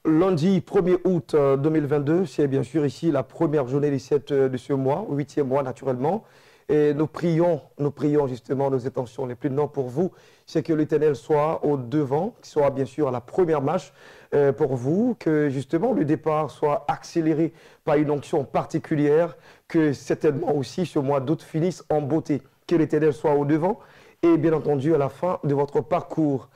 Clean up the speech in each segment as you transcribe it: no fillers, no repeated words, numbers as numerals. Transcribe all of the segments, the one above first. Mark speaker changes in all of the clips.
Speaker 1: Lundi 1er août 2022, c'est bien sûr ici la première journée de ce mois, 8e mois naturellement. Et nous prions justement nos intentions les plus non pour vous, c'est que l'Éternel soit au devant, qu'il soit bien sûr à la première marche pour vous, que justement le départ soit accéléré par une onction particulière, que certainement aussi ce mois d'août finisse en beauté, que l'Éternel soit au devant et bien entendu à la fin de votre parcours.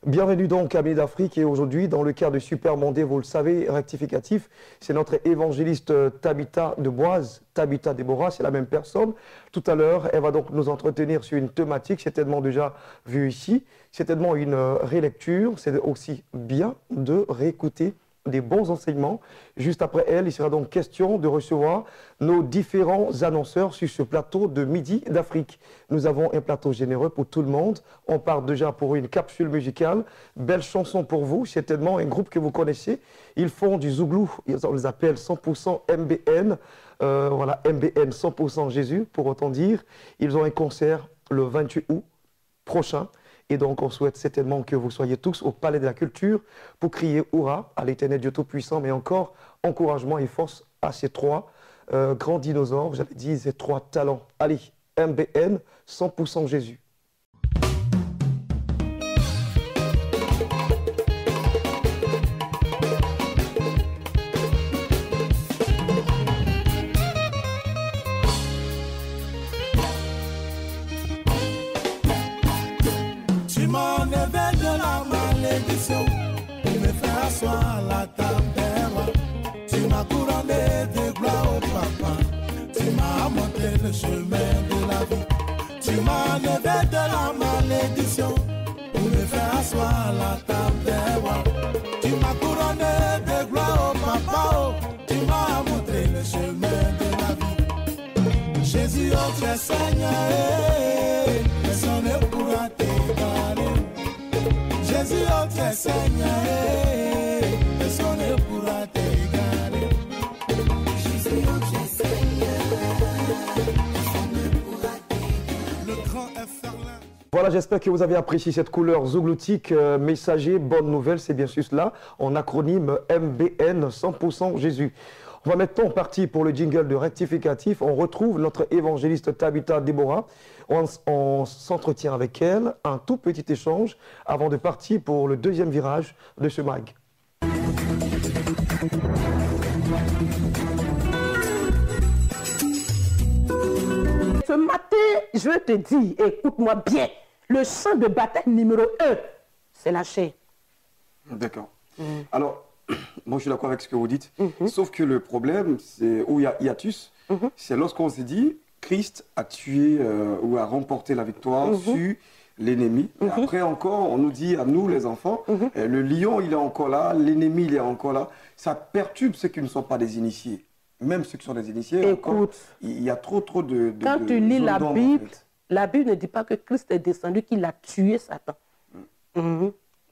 Speaker 1: Bienvenue donc amis d'Afrique et aujourd'hui dans le cadre de Super Monday, vous le savez, rectificatif, c'est notre évangéliste Tabitha Deboise, Tabitha Déborah, c'est la même personne. Tout à l'heure, elle va donc nous entretenir sur une thématique certainement déjà vue ici, certainement une rélecture, c'est aussi bien de réécouter des bons enseignements. Juste après elle, il sera donc question de recevoir nos différents annonceurs sur ce plateau de Midi d'Afrique. Nous avons un plateau généreux pour tout le monde. On part déjà pour une capsule musicale. Belle chanson pour vous, certainement un groupe que vous connaissez. Ils font du zouglou, on les appelle 100% MBN. Voilà, MBN 100% Jésus, pour autant dire. Ils ont un concert le 28 août prochain. Et donc, on souhaite certainement que vous soyez tous au Palais de la Culture pour crier Hurrah à l'Éternel Dieu Tout-Puissant, mais encore encouragement et force à ces trois grands dinosaures, j'avais dit, ces trois talents. Allez, MBN, 100% Jésus.
Speaker 2: Pour me faire asseoir à la table, tu m'as couronné de gloire au papa, tu m'as montré le chemin de la vie, tu m'as enlevé de la malédiction, pour me faire asseoir à la table, tu m'as couronné de gloire au papa, tu m'as montré le chemin de la vie. Jésus, oh tu es Seigneur, personne ne pourra t'égaler. Jésus, oh tu es Seigneur, personne ne pourra t'égaler. Jésus, oh tu es Seigneur, personne ne pourra t'égaler. Le grand Efferlin.
Speaker 1: Voilà, j'espère que vous avez apprécié cette couleur zougloutique, messager, bonne nouvelle, c'est bien sûr cela, en acronyme MBN 100% Jésus. On va maintenant partir pour le jingle de rectificatif. On retrouve notre évangéliste Tabitha Déborah. On s'entretient avec elle, un tout petit échange avant de partir pour le deuxième virage de ce mag.
Speaker 3: Ce matin, je te dis, écoute-moi bien, le champ de bataille numéro 1, c'est la chair.
Speaker 1: D'accord. Alors, moi, je suis d'accord avec ce que vous dites. Sauf que le problème, c'est où il y a hiatus, c'est lorsqu'on se dit Christ a tué ou a remporté la victoire sur l'ennemi. Après encore, on nous dit à nous, les enfants, le lion, il est encore là, l'ennemi, il est encore là. Ça perturbe ceux qui ne sont pas des initiés. Même ceux qui sont des initiés,
Speaker 3: écoute,
Speaker 1: il y a trop de
Speaker 3: quand tu lis la Bible,
Speaker 1: en fait.
Speaker 3: La Bible ne dit pas que Christ est descendu, qu'il a tué Satan.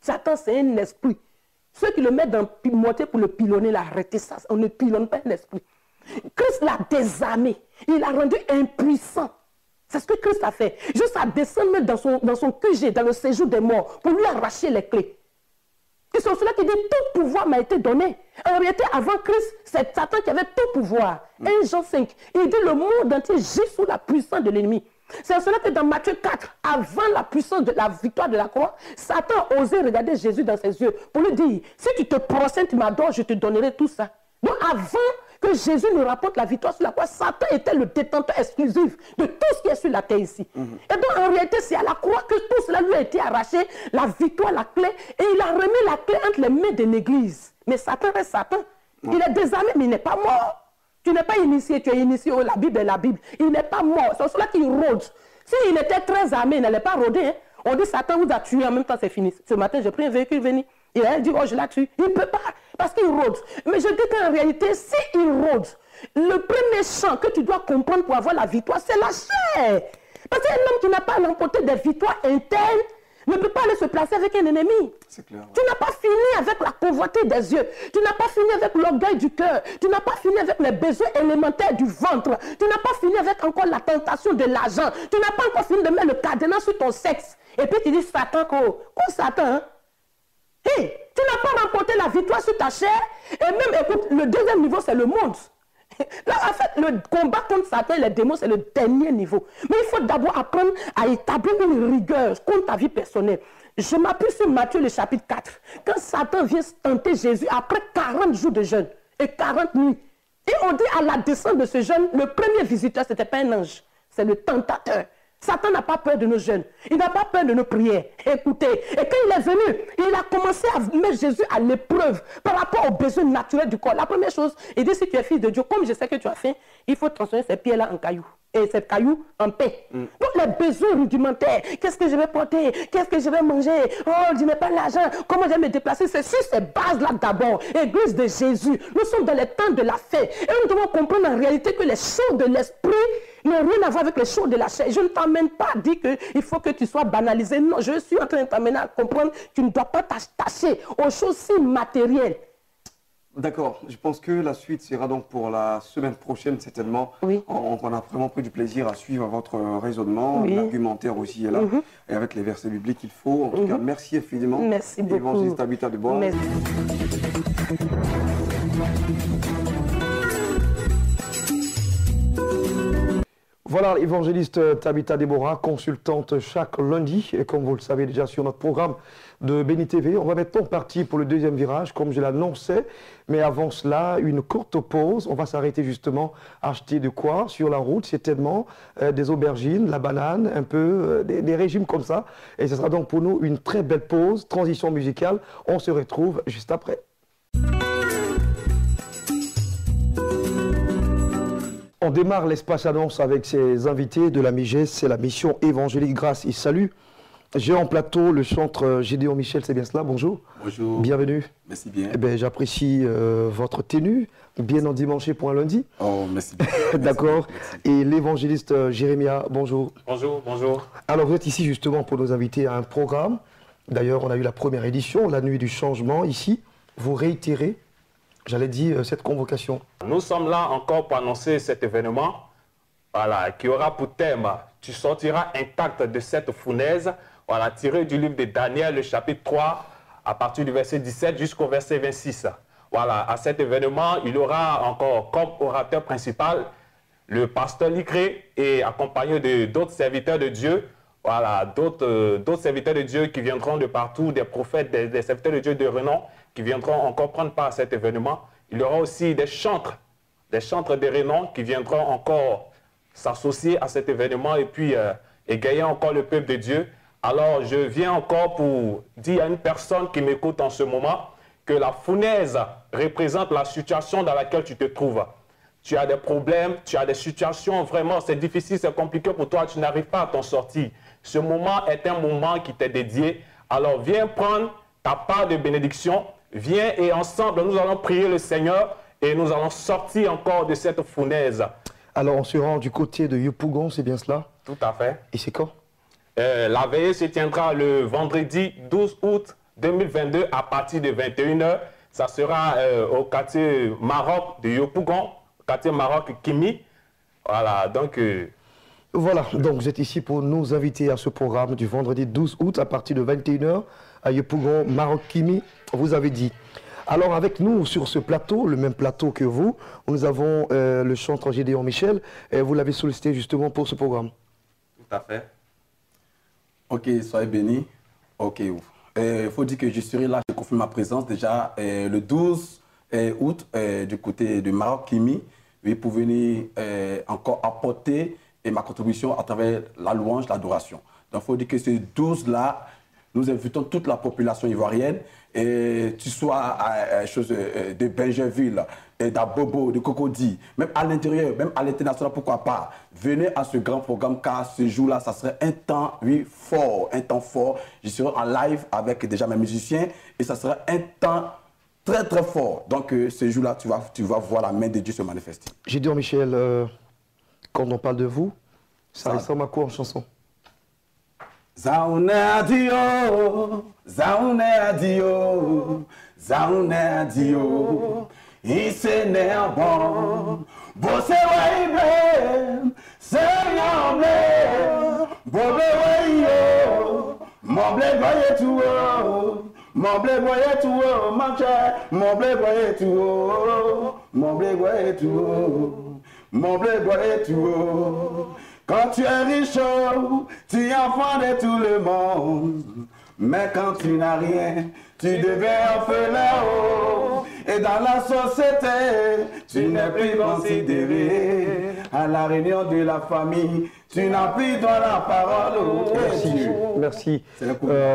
Speaker 3: Satan, c'est un esprit. Ceux qui le mettent dans le mortier pour le pilonner, l'arrêter, ça, on ne pilonne pas un esprit. Christ l'a désarmé, il l'a rendu impuissant. C'est ce que Christ a fait. Juste à descendre dans son QG, dans le séjour des morts, pour lui arracher les clés. Et c'est cela qui dit tout pouvoir m'a été donné. En réalité, avant Christ, c'est Satan qui avait tout pouvoir. 1 Jean 5, il dit le monde entier gît sous la puissance de l'ennemi. C'est cela que dans Matthieu 4, avant la puissance de la victoire de la croix, Satan osait regarder Jésus dans ses yeux pour lui dire, si tu te prosternes, tu m'adores, je te donnerai tout ça. Donc avant que Jésus nous rapporte la victoire sur la croix, Satan était le détenteur exclusif de tout ce qui est sur la terre ici. Et donc en réalité, c'est à la croix que tout cela lui a été arraché, la victoire, la clé, et il a remis la clé entre les mains de l'Église. Mais Satan reste Satan. Il est désarmé, mais il n'est pas mort. Tu n'es pas initié, tu es initié, oh, la Bible est la Bible. Il n'est pas mort, c'est cela qu'il rôde. S'il était très armé, il n'allait pas rôder. Hein. On dit Satan vous a tué, en même temps c'est fini. Ce matin, j'ai pris un véhicule venu. Il a dit, oh je l'ai tué. Il ne peut pas, parce qu'il rôde. Mais je dis qu'en réalité, s'il rôde, le premier champ que tu dois comprendre pour avoir la victoire, c'est la chair. Parce qu'un homme qui n'a pas remporté des victoires internes, ne peut pas aller se placer avec un ennemi.
Speaker 4: C'est clair.
Speaker 3: Tu n'as pas fini avec la convoitise des yeux. Tu n'as pas fini avec l'orgueil du cœur. Tu n'as pas fini avec les besoins élémentaires du ventre. Tu n'as pas fini avec encore la tentation de l'argent. Tu n'as pas encore fini de mettre le cadenas sur ton sexe. Et puis tu dis Satan, quoi Satan, hein? Hey, tu n'as pas remporté la victoire sur ta chair. Et même, écoute, le deuxième niveau, c'est le monde. Là, en fait, le combat contre Satan et les démons, c'est le dernier niveau. Mais il faut d'abord apprendre à établir une rigueur contre ta vie personnelle. Je m'appuie sur Matthieu, le chapitre 4. Quand Satan vient tenter Jésus après 40 jours de jeûne et 40 nuits, et on dit à la descente de ce jeûne, le premier visiteur, ce n'était pas un ange, c'est le tentateur. Satan n'a pas peur de nos jeûnes. Il n'a pas peur de nos prières. Écoutez, et quand il est venu, il a commencé à mettre Jésus à l'épreuve par rapport aux besoins naturels du corps. La première chose, il dit, si tu es fils de Dieu, comme je sais que tu as faim, il faut transformer ces pierres-là en cailloux. Et ces cailloux en paix. Donc les besoins rudimentaires, qu'est-ce que je vais porter, qu'est-ce que je vais manger, oh, je n'ai pas l'argent, comment je vais me déplacer, c'est sur ces bases-là d'abord. Église de Jésus, nous sommes dans les temps de la fête. Et nous devons comprendre en réalité que les choses de l'esprit n'ont rien à voir avec les choses de la chair. Je ne t'emmène pas à dire qu'il faut que tu sois banalisé. Non, je suis en train de t'amener à comprendre que tu ne dois pas t'attacher aux choses si matérielles.
Speaker 4: D'accord, je pense que la suite sera donc pour la semaine prochaine certainement.
Speaker 3: Oui.
Speaker 4: On a vraiment pris du plaisir à suivre votre raisonnement,
Speaker 3: Oui.
Speaker 4: l'argumentaire aussi est là, et avec les versets bibliques qu'il faut. En tout cas, merci infiniment.
Speaker 3: Merci beaucoup.
Speaker 4: Évangéliste Tabitha Debois.
Speaker 3: Merci.
Speaker 1: Voilà, évangéliste Tabitha Deborah, consultante chaque lundi, et comme vous le savez déjà sur notre programme de Béni TV. On va maintenant partir pour le deuxième virage, comme je l'annonçais. Mais avant cela, une courte pause. On va s'arrêter justement à acheter de quoi sur la route. C'est tellement des aubergines, la banane, un peu des régimes comme ça. Et ce sera donc pour nous une très belle pause, transition musicale. On se retrouve juste après. On démarre l'espace annonce avec ses invités de la MIGES, c'est la mission évangélique Grâce et Salut. J'ai en plateau le chantre Gédéon Michel, c'est bien cela, bonjour.
Speaker 4: Bonjour.
Speaker 1: Bienvenue.
Speaker 4: Merci bien.
Speaker 1: Eh bien, j'apprécie votre tenue, bien endimanchée pour un lundi.
Speaker 4: Oh, merci bien.
Speaker 1: D'accord. Et l'évangéliste Jérémia, bonjour.
Speaker 5: Bonjour, bonjour.
Speaker 1: Alors, vous êtes ici justement pour nous inviter à un programme. D'ailleurs, on a eu la première édition, la nuit du changement, ici. Vous réitérez, j'allais dire, cette convocation.
Speaker 5: Nous sommes là encore pour annoncer cet événement, voilà, qui aura pour thème « Tu sortiras intact de cette fournaise », voilà, tiré du livre de Daniel, le chapitre 3, à partir du verset 17 jusqu'au verset 26. Voilà, à cet événement, il y aura encore comme orateur principal le pasteur Licré et accompagné d'autres serviteurs de Dieu. Voilà, d'autres serviteurs de Dieu qui viendront de partout, des prophètes, des serviteurs de Dieu de renom, qui viendront encore prendre part à cet événement. Il y aura aussi des chantres de renom qui viendront encore s'associer à cet événement et puis égayer encore le peuple de Dieu. Alors, je viens encore pour dire à une personne qui m'écoute en ce moment que la fournaise représente la situation dans laquelle tu te trouves. Tu as des problèmes, tu as des situations, vraiment, c'est difficile, c'est compliqué pour toi, tu n'arrives pas à t'en sortir. Ce moment est un moment qui t'est dédié. Alors, viens prendre ta part de bénédiction, viens et ensemble, nous allons prier le Seigneur et nous allons sortir encore de cette fournaise.
Speaker 1: Alors, on se rend du côté de Yopougon, c'est bien cela?
Speaker 5: Tout à fait.
Speaker 1: Et c'est quand?
Speaker 5: La veillée se tiendra le vendredi 12 août 2022 à partir de 21 h. Ça sera au quartier Maroc de Yopougon, quartier Maroc Kimi. Voilà, donc...
Speaker 1: Voilà, donc vous êtes ici pour nous inviter à ce programme du vendredi 12 août à partir de 21 h à Yopougon, Maroc Kimi, vous avez dit. Alors avec nous sur ce plateau, le même plateau que vous, nous avons le chantre Gédéon Michel, et vous l'avez sollicité justement pour ce programme.
Speaker 5: Tout à fait.
Speaker 4: Ok, soyez bénis. Ok, il faut dire que je serai là, je confirme ma présence déjà le 12 août du côté de Maroc Kimi, oui, pour venir encore apporter ma contribution à travers la louange, l'adoration. Donc il faut dire que ce 12-là, nous invitons toute la population ivoirienne, et tu sois à de Benjerville, d'Abobo, de Cocody, même à l'intérieur, même à l'international, pourquoi pas. Venez à ce grand programme car ce jour-là, ça serait un temps, oui, fort, un temps fort. Je serai en live avec déjà mes musiciens et ça serait un temps très très fort. Donc ce jour-là, tu vas voir la main de Dieu se manifester.
Speaker 1: Gédéon Michel, quand on parle de vous, ça ressemble à quoi en chanson?
Speaker 4: Zaune adio, zaune adio, zaune adio. Ise ne bon, bose waibe, Seigneur blé, bobe wayo, mon blé voye tout, mon blé voye tout, mon blé voye tout, mon blé voye tout, mon blé voye tout. Quand tu es riche, tu es enfant de tout le monde. Mais quand tu n'as rien, tu deviens orphelin. Et dans la société, tu n'es plus considéré. À la réunion de la famille, tu n'as plus droit à la parole.
Speaker 1: Merci.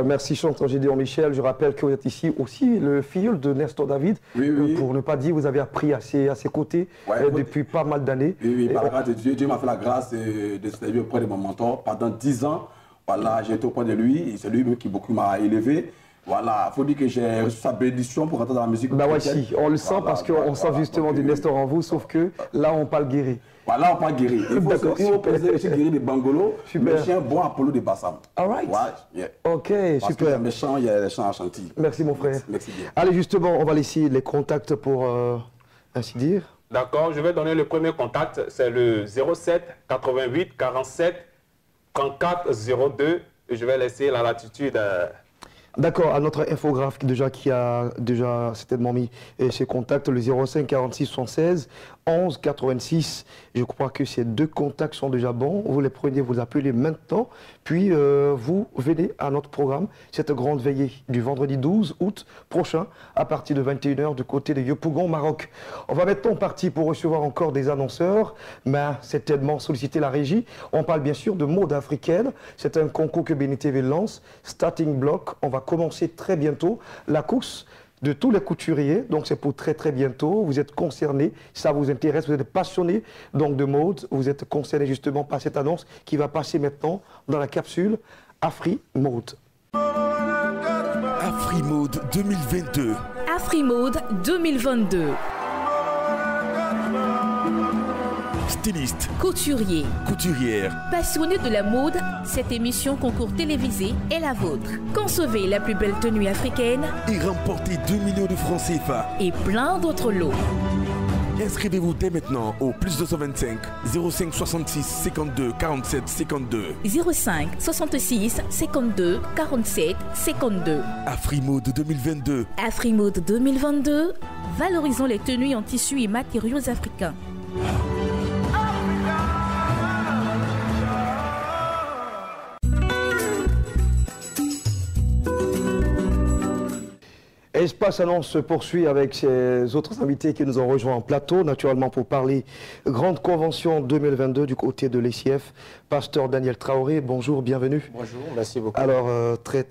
Speaker 1: Merci chanteur Gédéon Michel. Je rappelle que vous êtes ici aussi le filleul de Nestor David.
Speaker 4: Oui.
Speaker 1: Pour ne pas dire, vous avez appris à ses côtés depuis pas mal d'années.
Speaker 4: Oui, par la grâce de Dieu, Dieu m'a fait la grâce de servir auprès de mon mentor pendant 10 ans. Voilà, j'ai été auprès de lui, c'est lui qui beaucoup m'a élevé. Voilà, il faut dire que j'ai reçu sa bénédiction pour entrer dans la musique.
Speaker 1: Bah ouais, si, on le sent parce qu'on sent justement du Nestor en vous, sauf que là, on parle guéri.
Speaker 4: Voilà, on parle guéri. Il faut poser aussi guéri de Bangolo,
Speaker 1: super.
Speaker 4: Mais je suis un bon Apollo de Bassam.
Speaker 1: All right.
Speaker 4: Ouais, yeah.
Speaker 1: Ok,
Speaker 4: parce
Speaker 1: super.
Speaker 4: Que les chants, il y a les chants à chantier.
Speaker 1: Merci mon frère.
Speaker 4: Merci bien.
Speaker 1: Allez, justement, on va laisser les contacts pour ainsi dire.
Speaker 5: D'accord, je vais donner le premier contact, c'est le 07 88 47 34 02 et je vais laisser la latitude.
Speaker 1: D'accord, à notre infographe qui a déjà certainement mis ses contacts, le 05 46 76 11 86. Je crois que ces deux contacts sont déjà bons. Vous les prenez, vous appelez maintenant, puis vous venez à notre programme, cette grande veillée du vendredi 12 août prochain, à partir de 21h du côté de Yopougon, Maroc. On va maintenant partir pour recevoir encore des annonceurs, mais certainement solliciter la régie. On parle bien sûr de mode africaine. C'est un concours que BNTV lance, Starting Block. On va commencer très bientôt la course de tous les couturiers, donc c'est pour très très bientôt. Vous êtes concernés, ça vous intéresse, vous êtes passionné donc de mode, vous êtes concernés justement par cette annonce qui va passer maintenant dans la capsule Afri-Mode.
Speaker 6: Afri-Mode 2022.
Speaker 7: Afri-Mode 2022.
Speaker 6: Styliste,
Speaker 7: couturier,
Speaker 6: couturière,
Speaker 7: passionné de la mode, cette émission concours télévisé est la vôtre. Concevez la plus belle tenue africaine
Speaker 6: et remportez 2 millions de francs CFA
Speaker 7: et plein d'autres lots.
Speaker 6: Inscrivez-vous dès maintenant au plus 225 05 66 52 47 52.
Speaker 7: 05 66 52 47 52.
Speaker 6: Afri-Mode 2022.
Speaker 7: Afri-Mode 2022. Valorisons les tenues en tissus et matériaux africains.
Speaker 1: Espace Annonce se poursuit avec ses autres invités qui nous ont rejoints en plateau, naturellement pour parler Grande Convention 2022 du côté de l'ECF. Pasteur Daniel Traoré, bonjour, bienvenue.
Speaker 8: Bonjour, merci beaucoup.
Speaker 1: Alors, très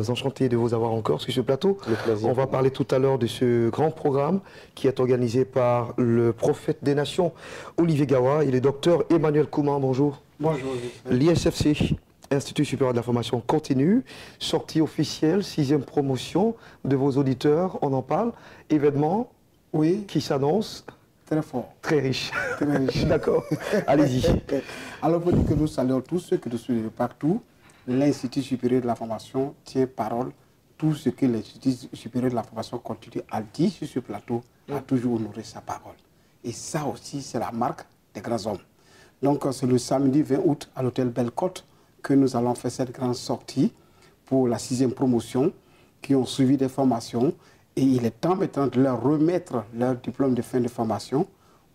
Speaker 1: enchanté de vous avoir encore sur ce plateau.
Speaker 8: Le plaisir.
Speaker 1: On va parler tout à l'heure de ce grand programme qui est organisé par le prophète des nations, Olivier Gawa, et le docteur Emmanuel Kouman, bonjour.
Speaker 8: Bonjour.
Speaker 1: L'ISFC, Institut supérieur de la formation continue, sortie officielle, 6e promotion de vos auditeurs, on en parle. Événement qui s'annonce
Speaker 8: très fort.
Speaker 1: Très riche.
Speaker 8: Très riche.
Speaker 1: D'accord, allez-y.
Speaker 8: Alors, pour dire que nous saluons tous ceux qui nous suivent partout, l'Institut supérieur de la formation tient parole. Tout ce que l'Institut supérieur de la formation continue à dire sur ce plateau, a toujours honoré sa parole. Et ça aussi, c'est la marque des grands hommes. Donc, c'est le samedi 20 août à l'hôtel Belle-Côte que nous allons faire cette grande sortie pour la 6e promotion qui ont suivi des formations et il est temps maintenant de leur remettre leur diplôme de fin de formation.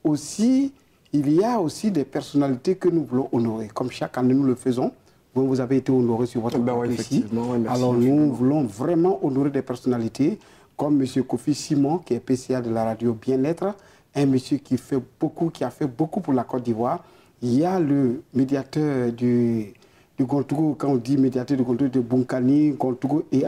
Speaker 8: Aussi, il y a aussi des personnalités que nous voulons honorer. Comme chaque année nous le faisons, vous avez été honoré sur votre plateau ici. Alors nous voulons vraiment honorer des personnalités comme M. Kofi Simon qui est PCA de la radio Bien-être, un monsieur qui a fait beaucoup pour la Côte d'Ivoire. Il y a le médiateur du Gontougou, quand on dit médiateur du Gontougou, de Bunkani, Gontougou et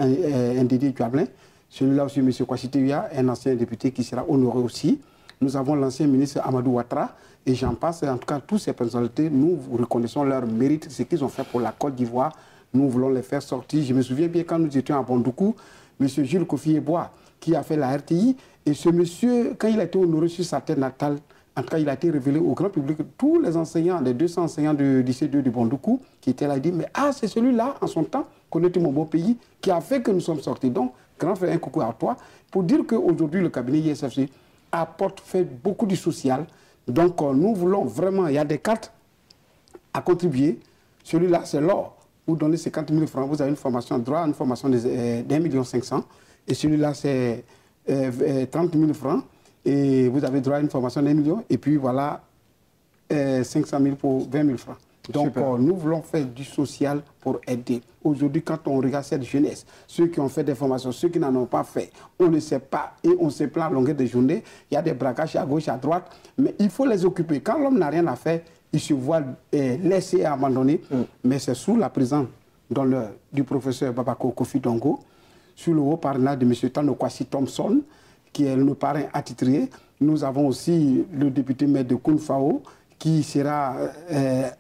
Speaker 8: Ndidi Djablin. Celui-là aussi, M. Kwasitewia, un ancien député qui sera honoré aussi. Nous avons l'ancien ministre Amadou Ouattara et j'en passe. En tout cas, toutes ces personnalités, nous reconnaissons leur mérite, ce qu'ils ont fait pour la Côte d'Ivoire. Nous voulons les faire sortir. Je me souviens bien quand nous étions à Bondoukou, M. Jules Kofi Eboa, qui a fait la RTI. Et ce monsieur, quand il a été honoré sur sa terre natale, En tout cas, il a été révélé au grand public. Tous les enseignants, les 200 enseignants du lycée 2 de Bondoukou, qui étaient là, ils disent, mais c'est celui-là, en son temps, qu'on était mon beau pays, qui a fait que nous sommes sortis. Donc, grand frère, un coucou à toi, pour dire qu'aujourd'hui, le cabinet ISFC fait beaucoup du social. Donc, nous voulons vraiment, il y a des cartes à contribuer. Celui-là, c'est l'or. Vous donnez 50 000 francs, vous avez une formation, droit à une formation d'1,5 million. Et celui-là, c'est 30 000 francs. Et vous avez droit à une formation d'1 million. Et puis voilà, 500 000 pour 20 000 francs. Donc, nous voulons faire du social pour aider. Aujourd'hui, quand on regarde cette jeunesse, ceux qui ont fait des formations, ceux qui n'en ont pas fait, on ne sait pas et on se plaint à longueur de journée. Il y a des braquages à gauche, à droite, mais il faut les occuper. Quand l'homme n'a rien à faire, il se voit laissé et abandonné. Mais c'est sous la présence du professeur Babako Kofi Dongo, sous le haut parrainage de M. Tano Kwasi Thompson, qui est le parrain attitré. Nous avons aussi le député maire de Kounfao, qui sera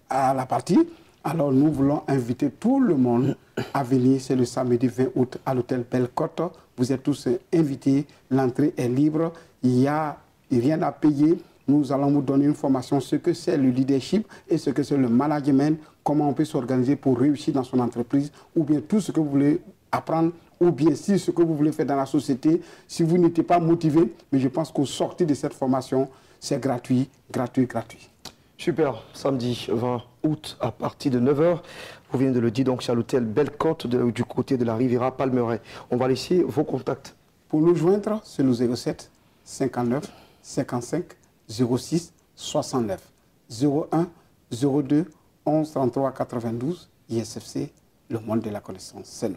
Speaker 8: à la partie. Alors nous voulons inviter tout le monde à venir. C'est le samedi 20 août à l'hôtel Bellecote. Vous êtes tous invités. L'entrée est libre. Il n'y a rien à payer. Nous allons vous donner une formation, ce que c'est le leadership et ce que c'est le management, comment on peut s'organiser pour réussir dans son entreprise, ou bien tout ce que vous voulez apprendre, ou bien si ce que vous voulez faire dans la société, si vous n'étiez pas motivé. Mais je pense qu'au sortir de cette formation, c'est gratuit, gratuit, gratuit.
Speaker 1: Super, samedi 20 août à partir de 9h. Vous venez de le dire, donc c'est à l'hôtel Bellecote du côté de la Riviera Palmeraie. On va laisser vos contacts.
Speaker 8: Pour nous joindre, c'est le 07 59 55 06 69 01 02 11 33 92 ISFC, le monde de la connaissance, c'est nous.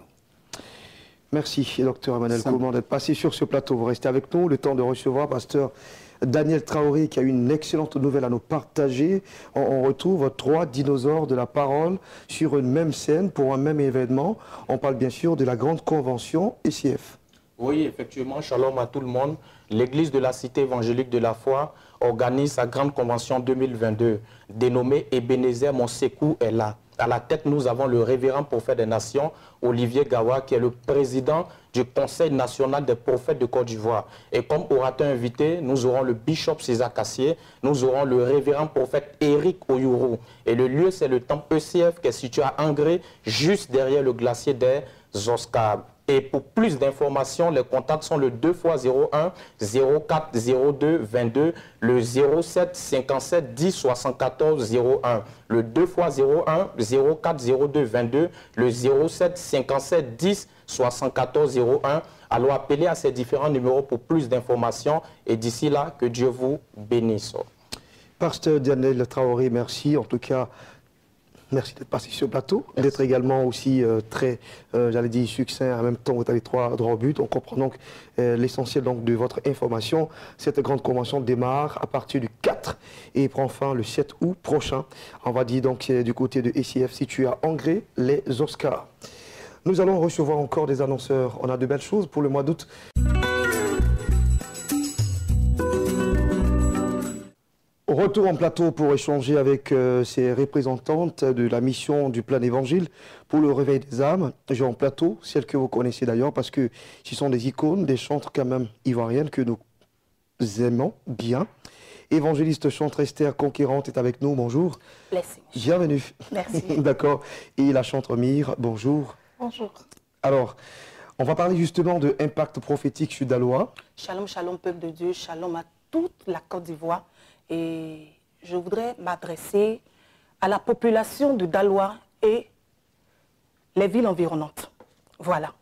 Speaker 1: Merci, docteur Emmanuel Coman, d'être passé sur ce plateau. Vous restez avec nous, le temps de recevoir pasteur Daniel Traoré, qui a une excellente nouvelle à nous partager. On retrouve 3 dinosaures de la parole sur une même scène pour un même événement. On parle bien sûr de la grande convention ICF.
Speaker 9: Oui, effectivement, shalom à tout le monde. L'église de la cité évangélique de la foi organise sa grande convention 2022, dénommée Ebenezer Monsekou est là. À la tête, nous avons le révérend prophète des nations, Olivier Gawa, qui est le président du Conseil national des prophètes de Côte d'Ivoire. Et comme orateur invité, nous aurons le bishop César Cassier, nous aurons le révérend prophète Éric Oyuru. Et le lieu, c'est le temple ECF qui est situé à Angré, juste derrière le glacier des Oscars. Et pour plus d'informations, les contacts sont le 2x01 04 02 22, le 07 57 10 74 01, le 2x01 04 02 22, le 07 57 10 74 01. Alors appelez à ces différents numéros pour plus d'informations et d'ici là, que Dieu vous bénisse.
Speaker 1: Pasteur Daniel Traoré, merci. En tout cas, merci d'être passé sur le plateau, d'être également aussi très, j'allais dire, succinct. En même temps, vous avez 3 droits au but. On comprend donc l'essentiel de votre information. Cette grande convention démarre à partir du 4 et prend fin le 7 août prochain. On va dire donc du côté de ICF situé à Angré, les Oscars. Nous allons recevoir encore des annonceurs. On a de belles choses pour le mois d'août. Retour en plateau pour échanger avec ces représentantes de la mission du Plein Évangile pour le réveil des âmes. J'ai en plateau, celles que vous connaissez d'ailleurs, parce que ce sont des icônes, des chantres quand même ivoiriennes que nous aimons bien. Évangéliste chantre Esther Conquérante est avec nous, bonjour.
Speaker 10: Merci.
Speaker 1: Bienvenue.
Speaker 10: Merci.
Speaker 1: D'accord. Et la chantre Mire, bonjour.
Speaker 10: Bonjour.
Speaker 1: Alors, on va parler justement de Impact prophétique sud-alois.
Speaker 10: Shalom, shalom, peuple de Dieu, shalom à toute la Côte d'Ivoire. Et je voudrais m'adresser à la population de Daloa et les villes environnantes. Voilà.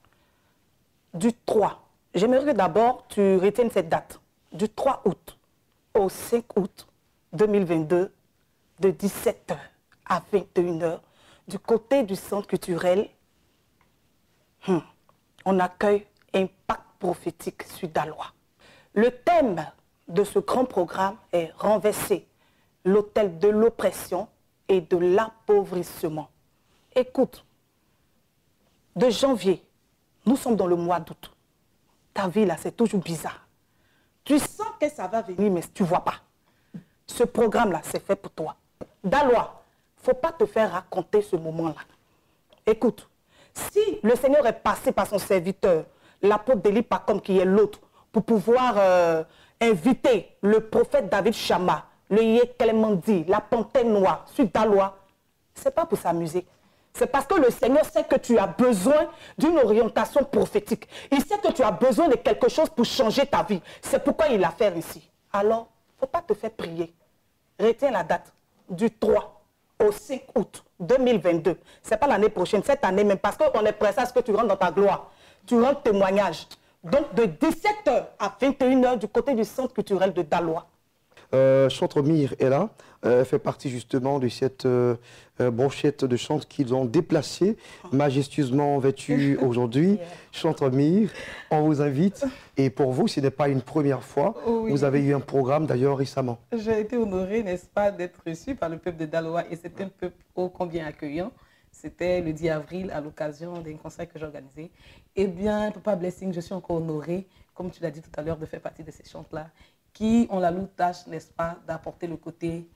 Speaker 10: Du 3. J'aimerais que d'abord tu retiennes cette date. Du 3 août au 5 août 2022, de 17h à 21h, du côté du centre culturel, on accueille Impact prophétique sud-alois. Le thème de ce grand programme est renverser l'autel de l'oppression et de l'appauvrissement. Écoute, de janvier, nous sommes dans le mois d'août. Ta vie là, c'est toujours bizarre. Tu sens que ça va venir, mais tu ne vois pas. Ce programme-là, c'est fait pour toi. Daloa, il ne faut pas te faire raconter ce moment-là. Écoute, si le Seigneur est passé par son serviteur, l'apôtre Deli Pacom, qui est l'autre, pour pouvoir inviter le prophète David Chama, le Yé Clémendi, la Panthère Noire, sur Daloa, ce n'est pas pour s'amuser. C'est parce que le Seigneur sait que tu as besoin d'une orientation prophétique. Il sait que tu as besoin de quelque chose pour changer ta vie. C'est pourquoi il l'a fait ici. Alors, il ne faut pas te faire prier. Retiens la date du 3 au 5 août 2022. Ce n'est pas l'année prochaine, cette année même, parce qu'on est pressé à ce que tu rentres dans ta gloire. Tu rentres témoignage. Donc, de 17h à 21h du côté du centre culturel de Daloa.
Speaker 1: Chantre Mir est là, fait partie justement de cette brochette de chantres qu'ils ont déplacée, majestueusement vêtue aujourd'hui. Chantre Mir, on vous invite. Et pour vous, ce n'est pas une première fois.
Speaker 11: Oui.
Speaker 1: Vous avez eu un programme d'ailleurs récemment.
Speaker 11: J'ai été honorée, n'est-ce pas, d'être reçue par le peuple de Daloa. Et c'est un peuple ô combien accueillant. C'était le 10 avril à l'occasion d'un concert que j'ai organisé. Eh bien, Papa Blessing, je suis encore honorée, comme tu l'as dit tout à l'heure, de faire partie de ces chantres-là, qui ont la lourde tâche, n'est-ce pas, d'apporter le côté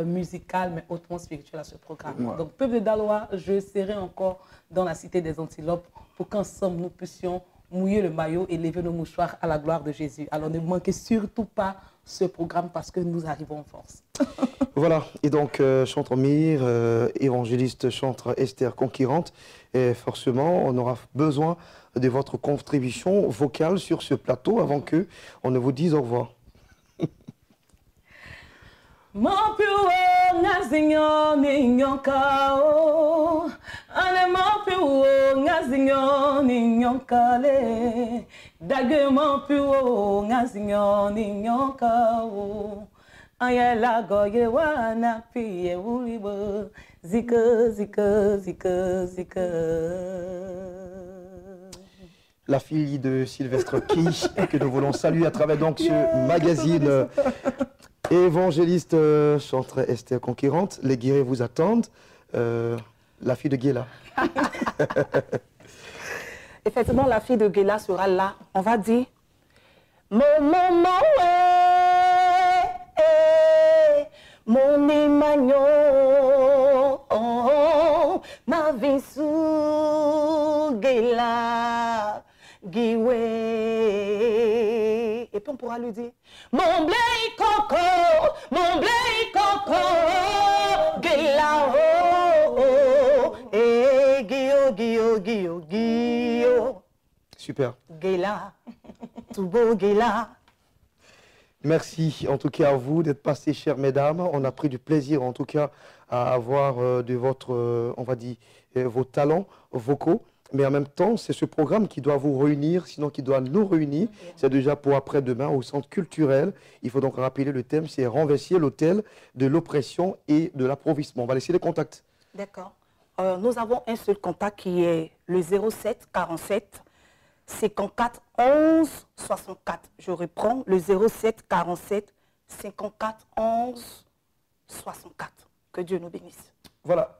Speaker 11: musical, mais hautement spirituel à ce programme.
Speaker 1: Ouais.
Speaker 11: Donc, peuple de Daloa, je serai encore dans la cité des Antilopes pour qu'ensemble nous puissions mouiller le maillot et lever nos mouchoirs à la gloire de Jésus. Alors, ne manquez surtout pas ce programme parce que nous arrivons en force.
Speaker 1: Voilà, et donc chantre Mir, évangéliste chantre Esther Conquérante, et forcément on aura besoin de votre contribution vocale sur ce plateau avant que on ne vous dise au revoir.
Speaker 11: Mon piou ngazinyo ninyokao, ane mon piou ngazinyo ninyokale, dage mon piou ngazinyo ninyokao, ayela goye wana piye ulibo, zika zika zika zika.
Speaker 1: La fille de Sylvestre Key, que nous voulons saluer à travers donc ce magazine. Évangéliste chantre Esther Conquérante, les guéris vous attendent. La fille de Guéla.
Speaker 10: Effectivement, la fille de Guéla sera là. On va dire mon Emmanuel, ma vie sous Guéla, Guiwe. Et puis on pourra lui dire mon blé coco, Guéla, et Guio.
Speaker 1: Super.
Speaker 10: Guéla, tout beau Guéla.
Speaker 1: Merci en tout cas à vous d'être passés, chères mesdames. On a pris du plaisir en tout cas à avoir de votre, on va dire, vos talents vocaux. Mais en même temps, c'est ce programme qui doit vous réunir, sinon qui doit nous réunir. C'est déjà pour après-demain au centre culturel. Il faut donc rappeler le thème, c'est renverser l'autel de l'oppression et de l'appauvrissement. On va laisser les contacts.
Speaker 10: D'accord. Nous avons un seul contact qui est le 07 47 54 11 64. Je reprends le 07 47 54 11 64. Que Dieu nous bénisse.
Speaker 1: Voilà.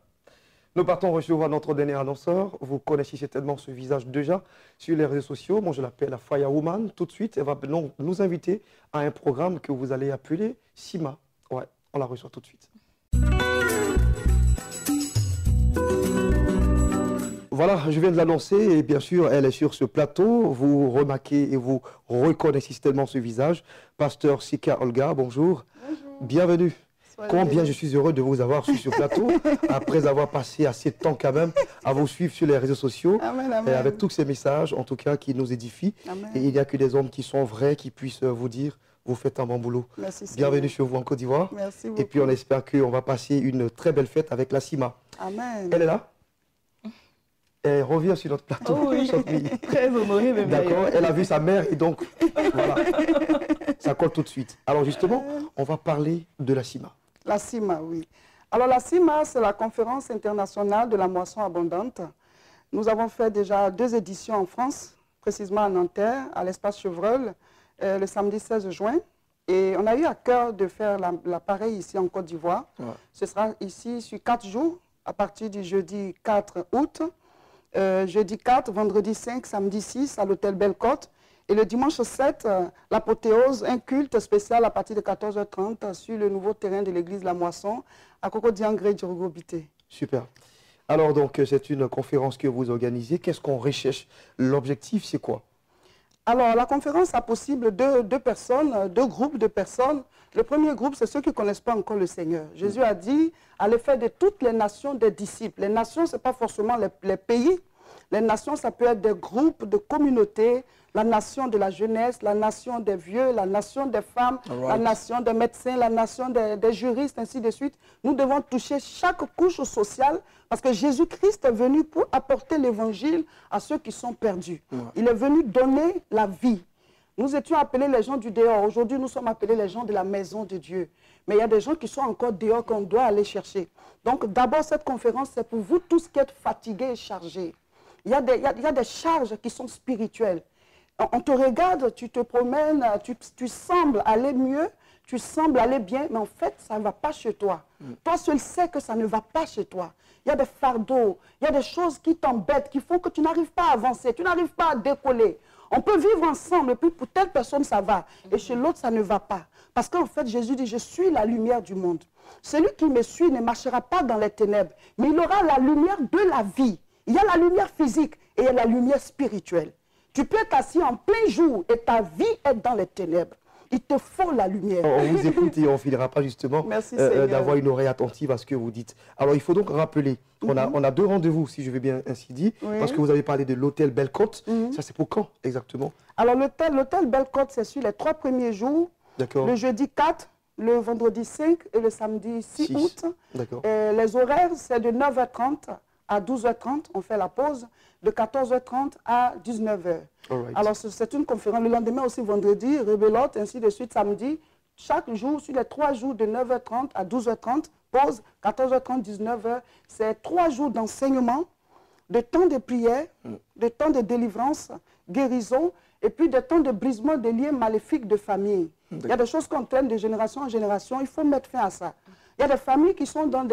Speaker 1: Nous partons recevoir notre dernier annonceur. Vous connaissez certainement ce visage déjà sur les réseaux sociaux. Moi, je l'appelle la Firewoman. Tout de suite, elle va nous inviter à un programme que vous allez appeler Sima. Ouais, on la reçoit tout de suite. Voilà, je viens de l'annoncer et bien sûr, elle est sur ce plateau. Vous remarquez et vous reconnaissez certainement ce visage. Pasteur Sika Olga, bonjour.
Speaker 12: Bonjour.
Speaker 1: Bienvenue. Combien je suis heureux de vous avoir sur ce plateau, après avoir passé assez de temps quand même à vous suivre sur les réseaux sociaux,
Speaker 12: amen, amen.
Speaker 1: Et avec tous ces messages, en tout cas, qui nous édifient.
Speaker 12: Amen.
Speaker 1: Et il n'y a que des hommes qui sont vrais, qui puissent vous dire, vous faites un bon boulot.
Speaker 12: Merci,
Speaker 1: bienvenue chez vous en Côte d'Ivoire.
Speaker 12: Merci beaucoup.
Speaker 1: Et puis on espère qu'on va passer une très belle fête avec la Sima.
Speaker 12: Amen.
Speaker 1: Elle est là? Elle revient sur notre plateau.
Speaker 12: Oh oui, très honorée même.
Speaker 1: D'accord, elle a vu sa mère et donc, voilà, ça colle tout de suite. Alors justement, on va parler de la Sima.
Speaker 12: La CIMA, oui. Alors la CIMA, c'est la conférence internationale de la moisson abondante. Nous avons fait déjà 2 éditions en France, précisément à Nanterre, à l'espace Chevreul, le samedi 16 juin. Et on a eu à cœur de faire l'appareil ici en Côte d'Ivoire. Ouais. Ce sera ici sur 4 jours, à partir du jeudi 4 août, jeudi 4, vendredi 5, samedi 6 à l'hôtel Belle-Côte. Et le dimanche 7, l'apothéose, un culte spécial à partir de 14h30 sur le nouveau terrain de l'église La Moisson, à Cocodiangré, Djurugobité.
Speaker 1: Super. Alors donc, c'est une conférence que vous organisez. Qu'est-ce qu'on recherche? L'objectif, c'est quoi?
Speaker 12: Alors, la conférence a possible deux personnes, deux groupes de personnes. Le premier groupe, c'est ceux qui ne connaissent pas encore le Seigneur. Jésus a dit, allez faire de toutes les nations des disciples. Les nations, ce n'est pas forcément les pays. Les nations, ça peut être des groupes, de communautés, la nation de la jeunesse, la nation des vieux, la nation des femmes, la nation des médecins, la nation des juristes, ainsi de suite. Nous devons toucher chaque couche sociale parce que Jésus-Christ est venu pour apporter l'évangile à ceux qui sont perdus. Il est venu donner la vie. Nous étions appelés les gens du dehors. Aujourd'hui, nous sommes appelés les gens de la maison de Dieu. Mais il y a des gens qui sont encore dehors qu'on doit aller chercher. Donc, d'abord, cette conférence, c'est pour vous tous qui êtes fatigués et chargés. Il y a des charges qui sont spirituelles. On te regarde, tu te promènes, tu sembles aller mieux, tu sembles aller bien, mais en fait, ça ne va pas chez toi. Toi seul sais que ça ne va pas chez toi. Il y a des fardeaux, il y a des choses qui t'embêtent, qui font que tu n'arrives pas à avancer, tu n'arrives pas à décoller. On peut vivre ensemble, et puis pour telle personne, ça va, et chez l'autre, ça ne va pas. Parce qu'en fait, Jésus dit, je suis la lumière du monde. Celui qui me suit ne marchera pas dans les ténèbres, mais il aura la lumière de la vie. Il y a la lumière physique et il y a la lumière spirituelle. Tu peux être assis en plein jour et ta vie est dans les ténèbres. Il te faut la lumière.
Speaker 1: On vous écoute et on ne finira pas justement d'avoir une oreille attentive à ce que vous dites. Alors, il faut donc rappeler, on a deux rendez-vous, si je vais bien ainsi dire, parce que vous avez parlé de l'hôtel Belle-Côte. Ça, c'est pour quand exactement? Alors,
Speaker 12: l'hôtel Belle-Côte, c'est sur les 3 premiers jours. D'accord. Le jeudi 4, le vendredi 5 et le samedi 6 août. D'accord. Les horaires, c'est de 9h30 à 12h30, on fait la pause, de 14h30 à 19h. Alors, c'est une conférence. Le lendemain aussi, vendredi, rebelote, ainsi de suite, samedi. Chaque jour, sur les 3 jours de 9h30 à 12h30, pause, 14h30, 19h. C'est 3 jours d'enseignement, de temps de prière, de temps de délivrance, guérison, et puis de temps de brisement des liens maléfiques de famille. Il y a des choses qu'on traîne de génération en génération, il faut mettre fin à ça. Il y a des familles qui sont dans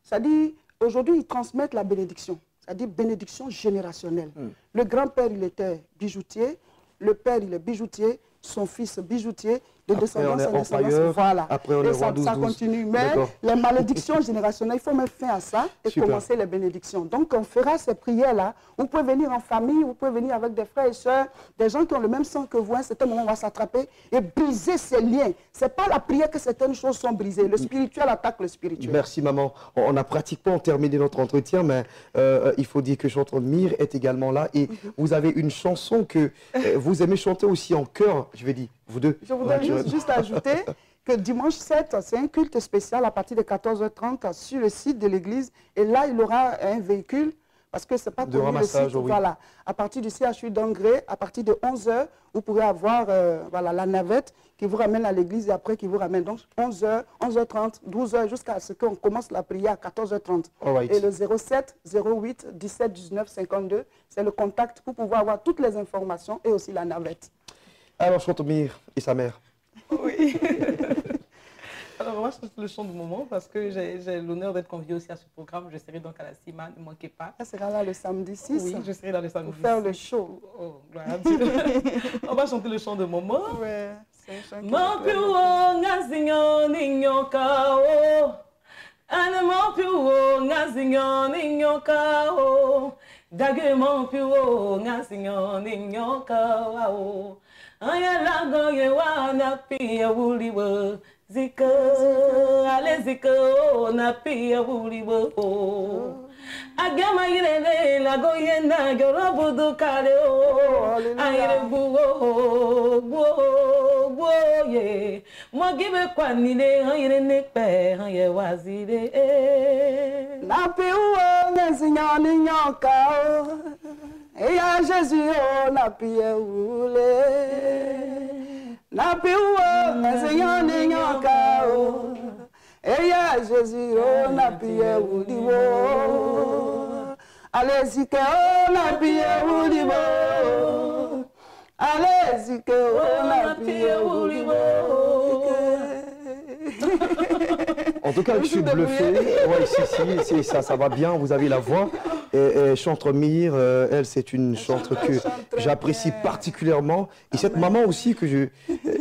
Speaker 12: c'est-à-dire, aujourd'hui, ils transmettent la bénédiction. C'est-à-dire bénédiction générationnelle. Le grand-père, il était bijoutier. Le père, il est bijoutier. Son fils, bijoutier. De descendance en descendance. Voilà. Après, on et ça continue. Mais les malédictions générationnelles, il faut mettre fin à ça et commencer les bénédictions. Donc, on fera ces prières-là. Vous pouvez venir en famille, vous pouvez venir avec des frères et sœurs, des gens qui ont le même sang que vous. À un certain moment, on va s'attraper et briser ces liens. Ce n'est pas la prière que certaines choses sont brisées. Le spirituel attaque le spirituel.
Speaker 1: Merci, maman. On a pratiquement terminé notre entretien, mais il faut dire que chanteur Mire est également là. Et vous avez une chanson que vous aimez chanter aussi en chœur, je vais dire. Vous deux.
Speaker 12: Je voudrais juste ajouter que dimanche 7, c'est un culte spécial à partir de 14h30 sur le site de l'église. Et là, il aura un véhicule, parce que ce n'est pas connu le site. Voilà. À partir du CHU d'Angré, à partir de 11h, vous pourrez avoir la navette qui vous ramène à l'église et après qui vous ramène. Donc 11h, 11h30, 12h, jusqu'à ce qu'on commence la prière à 14h30. Et le 07 08 17 19 52, c'est le contact pour pouvoir avoir toutes les informations et aussi la navette.
Speaker 1: Alors, chanteur Mire et sa mère.
Speaker 11: Oui. Alors, moi, je chante le chant du moment parce que j'ai l'honneur d'être conviée aussi à ce programme. Je serai donc à la CIMA, ne manquez pas.
Speaker 12: Ça sera là le samedi 6.
Speaker 11: Oui, je serai là le samedi 6.
Speaker 12: Pour faire le show.
Speaker 11: Oh, gloire à Dieu. On va chanter le chant de moment.
Speaker 12: Ouais, c'est un chant qui
Speaker 11: Ayalago yewa na pia wuliwo zika ale zika na pia wuliwo agama yirene lago yena gorobu du kale o ayire buwo buwo ye mo gibe kwanile ayire nepe aye wazire
Speaker 12: na piwo nzinyani nyoka Eya Jésus, na pie oule, na pie Seigneur ni nyoka o. Eya Jésus, na pie ouliwo, allez-y que na pie ouliwo, allez-y que na pie ouliwo.
Speaker 1: En tout cas, je suis bluffé. Oui, si, ça va bien, vous avez la voix. Et chantre Mire, elle, c'est une chantre que j'apprécie particulièrement. Et cette maman aussi, que je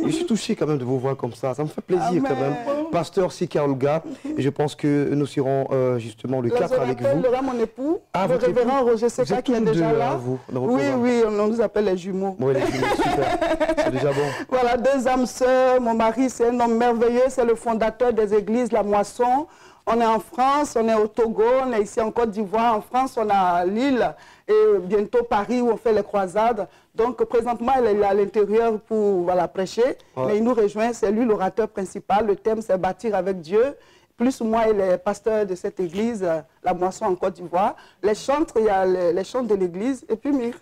Speaker 1: suis touché quand même de vous voir comme ça. Ça me fait plaisir quand même. Pasteur Sika Olga, et je pense que nous serons justement le 4 avec vous.
Speaker 12: Laura, mon époux, le révérend Roger Seka qui est déjà là. Oui, on nous appelle les jumeaux.
Speaker 1: Oui, les jumeaux, super. C'est déjà bon.
Speaker 12: Voilà, 2 âmes sœurs. Mon mari, c'est un homme merveilleux. C'est le fondateur des églises La Moisson. On est en France, on est au Togo, on est ici en Côte d'Ivoire. En France, on a Lille et bientôt Paris où on fait les croisades. Donc, présentement, elle est à l'intérieur pour prêcher. Ouais. Mais il nous rejoint, c'est lui l'orateur principal. Le thème, c'est bâtir avec Dieu. Plus ou moins, il est pasteur de cette église, La Moisson en Côte d'Ivoire. Les chantres, il y a les chants de l'église. Et puis, Mire.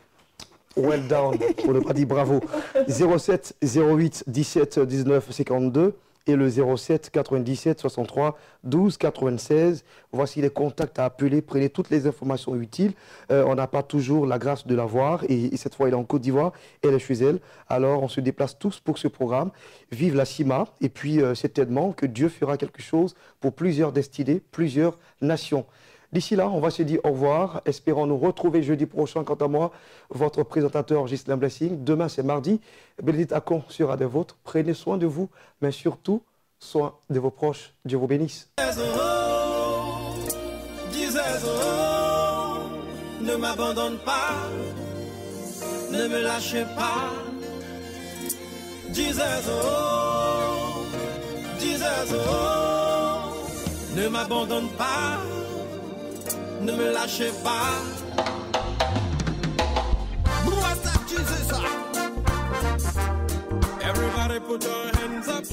Speaker 1: Well done, pour ne pas dire bravo. 07 08 17 19 52. Et le 07 97 63 12 96. Voici les contacts à appeler. Prenez toutes les informations utiles. On n'a pas toujours la grâce de la voir. Et cette fois, elle est en Côte d'Ivoire. Elle est chez elle. Alors, on se déplace tous pour ce programme. Vive la CIMA. Et puis, certainement que Dieu fera quelque chose pour plusieurs destinées, plusieurs nations. D'ici là, on va se dire au revoir. Espérons nous retrouver jeudi prochain. Quant à moi, votre présentateur Ghislain Blessing. Demain, c'est mardi. Bénédicte Akon sera des vôtres. Prenez soin de vous, mais surtout, soin de vos proches. Dieu vous bénisse.
Speaker 2: Ne m'abandonne pas, ne me lâchez pas. Ne m'abandonne pas. Ne me lâchez pas. Everybody put your hands up.